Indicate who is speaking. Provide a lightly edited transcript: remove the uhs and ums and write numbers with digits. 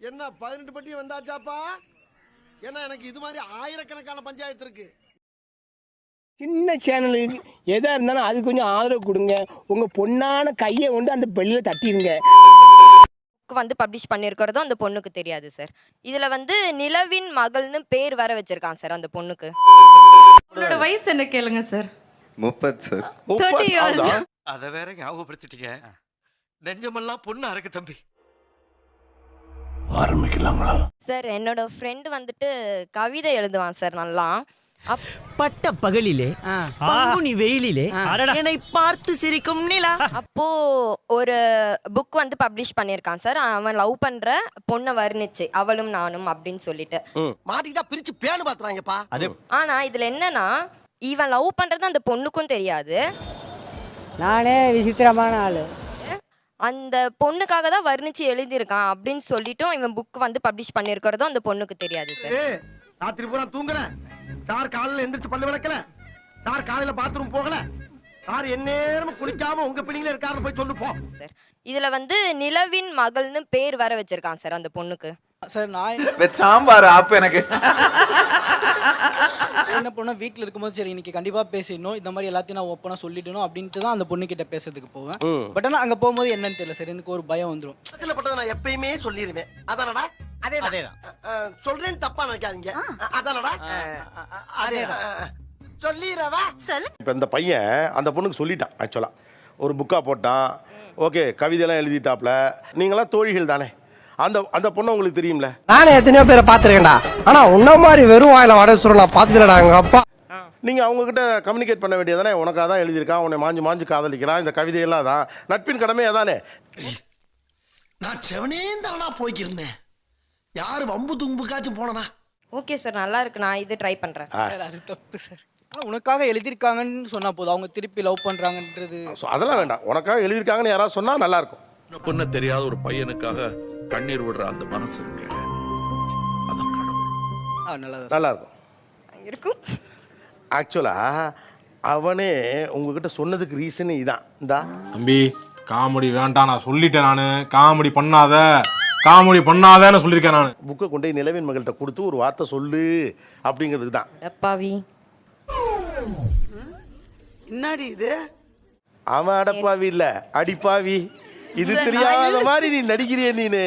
Speaker 1: என்ன 18 பட்டி வந்தாச்சாப்பா? ஏன்னா எனக்கு இது மாதிரி ஆயிரக்கணக்கான பஞ்சாயத்து இருக்கு.
Speaker 2: சின்ன சேனலுக்கு எதாக இருந்தாலும் அது கொஞ்சம் ஆதரவு கொடுங்க. உங்கள் பொண்ணான கையை கொண்டு அந்த பெல்லில் தட்டிடுங்க.
Speaker 3: வந்து பப்ளிஷ் பண்ணியிருக்கிறதும் அந்த பொண்ணுக்கு தெரியாது சார். இதில் வந்து நிலவின் மகள்னு பேர் வர வச்சிருக்கான் சார் அந்த பொண்ணுக்கு.
Speaker 4: உங்களோட வயசு என்ன கேளுங்க சார்?
Speaker 5: 30 சார்.
Speaker 4: 30 years.
Speaker 1: அதை வேற ஞாபகப்படுத்திட்டீங்க. நெஞ்சமெல்லாம் பொண்ணு அறக்கு தம்பி. ஆரம்பிக்கலாங்களா
Speaker 3: சார் என்னோட ஃப்ரெண்டு வந்துட்டு கவிதை எழுதுவான் சார் நல்லா.
Speaker 6: பட்ட பகலிலே பங்குனி வெயிலிலே என்னை பார்த்து சிரிக்கும் நிலா.
Speaker 3: அப்போ ஒரு புக் வந்து பப்ளிஷ் பண்ணியிருக்கான் சார். அவன் லவ் பண்ற பொண்ணை வர்ணிச்சு அவளும் நானும் அப்படின்னு சொல்லிட்டு.
Speaker 1: மாட்டிக்கிட்டா பிரிச்சு பேனு பாத்துறாங்கப்பா.
Speaker 3: ஆனா இதுல என்னன்னா இவன் லவ் பண்றது அந்த பொண்ணுக்கும் தெரியாது.
Speaker 7: நானே விசித்திரமான ஆளு.
Speaker 3: அந்த பொண்ணுக்காக தான் வர்ணிச்சு எழுதியிருக்கான் அப்படின்னு சொல்லிட்டும் இவன் புக் வந்து பப்ளிஷ் பண்ணியிருக்கிறதும் அந்த பொண்ணுக்கு தெரியாது சார்.
Speaker 1: ராத்திரி பூரா தூங்குறேன். சார் காலையில எந்திரிச்சு பல்லு விளக்கல. சார் காலையில பாத்ரூம் போகல. சார் எந்நேரமும் குளிக்காம உங்க பிள்ளைங்களே இருக்காருன்னு போய் சொல்லு போ.
Speaker 3: சார் இதுல வந்து நிலவின் மகள்னு பேர் வர வச்சிருக்கான் சார் அந்த பொண்ணுக்கு.
Speaker 8: சார் நான்
Speaker 5: சாம்பார் ஆப் எனக்கு
Speaker 8: என்ன பொண்ணு வீட்டில் இருக்கும்போது சரி இன்னைக்கு கண்டிப்பாக பேசிடணும், இந்த மாதிரி எல்லாத்தையும் நான் ஓப்பனாக சொல்லிடணும் அப்படின்ட்டு தான் அந்த பொண்ணுக்கிட்ட பேசுறதுக்கு போவேன். பட் ஆனால் அங்கே போகும்போது என்னன்னு தெரியல சார், எனக்கு ஒரு பயம் வந்துடும்.
Speaker 1: பட்டதை நான் எப்பயுமே சொல்லிடுவேன். அதானடா? அதேதான். சொல்றேன்னு தப்பா நினைக்காதீங்க. அதானடா? சொல்லிடுறவா?
Speaker 9: இப்போ இந்த பையன் அந்த பொண்ணுக்கு சொல்லிட்டான். ஆக்சுவலாக ஒரு புக்காக போட்டான். ஓகே, கவிதையெல்லாம் எழுதிட்டாப்ல. நீங்களாம் தோழிகள் தானே? அந்த அந்த பொண்ணு உங்களுக்கு தெரியும்ல?
Speaker 6: நானே எத்தனையோ பேரை பார்த்துருக்கேன்டா. ஆனா உன்ன மாதிரி வெறும் வாயில வடை சுருள் நான் பார்த்துலடா எங்க அப்பா.
Speaker 9: நீங்கள் அவங்கக்கிட்ட கம்யூனிகேட் பண்ண வேண்டியதானே? உனக்காக தான் எழுதியிருக்கான், உன்னை மாஞ்சு மாஞ்சு காதலிக்கிறான், இந்த கவிதையெல்லாம் தான் நட்பின் கடமையாக தானே?
Speaker 1: நான் செவனே தானா போய்க்கிருந்தேன். யாரு வம்பு தும்புக்காச்சும் போனனா?
Speaker 3: ஓகே சார் நல்லா இருக்கு, நான் இது ட்ரை பண்றேன்.
Speaker 8: சார் அது தப்பு சார். ஆனால் உனக்காக எழுதியிருக்காங்கன்னு சொன்னா போதும், அவங்க திருப்பி லவ் பண்றாங்கன்றது
Speaker 9: அதெல்லாம் வேண்டாம். உனக்காக எழுதியிருக்காங்கன்னு யாராவது சொன்னால் நல்லாயிருக்கும்.
Speaker 10: பொண்ணு தெரியாத ஒரு பையனுக்காக கண்ணீர் விடுற அந்த மனசு இருக்கு, அதான் கடவுள்.
Speaker 9: நல்லா இருக்கும்.
Speaker 3: இருக்கும்.
Speaker 9: ஆக்சுவலாக அவனே உங்ககிட்ட சொன்னதுக்கு ரீசனே இதான். இந்தா
Speaker 11: தம்பி காமெடி வேண்டாம், நான் சொல்லிட்டேன். நான் காமெடி பண்ணாதேன்னு சொல்லியிருக்கேன். நான்
Speaker 9: புக்கை கொண்டு போய் நிலவின் மகள்கிட்ட கொடுத்து ஒரு வார்த்தை சொல்லு அப்படிங்கிறதுக்கு தான்.
Speaker 3: அப்பாவி
Speaker 7: என்னடி இது?
Speaker 9: அவன் அடப்பாவி இல்ல, அடிப்பாவி. இது தெரியாத மாதிரி நீ நடிக்கிறிய நீனு.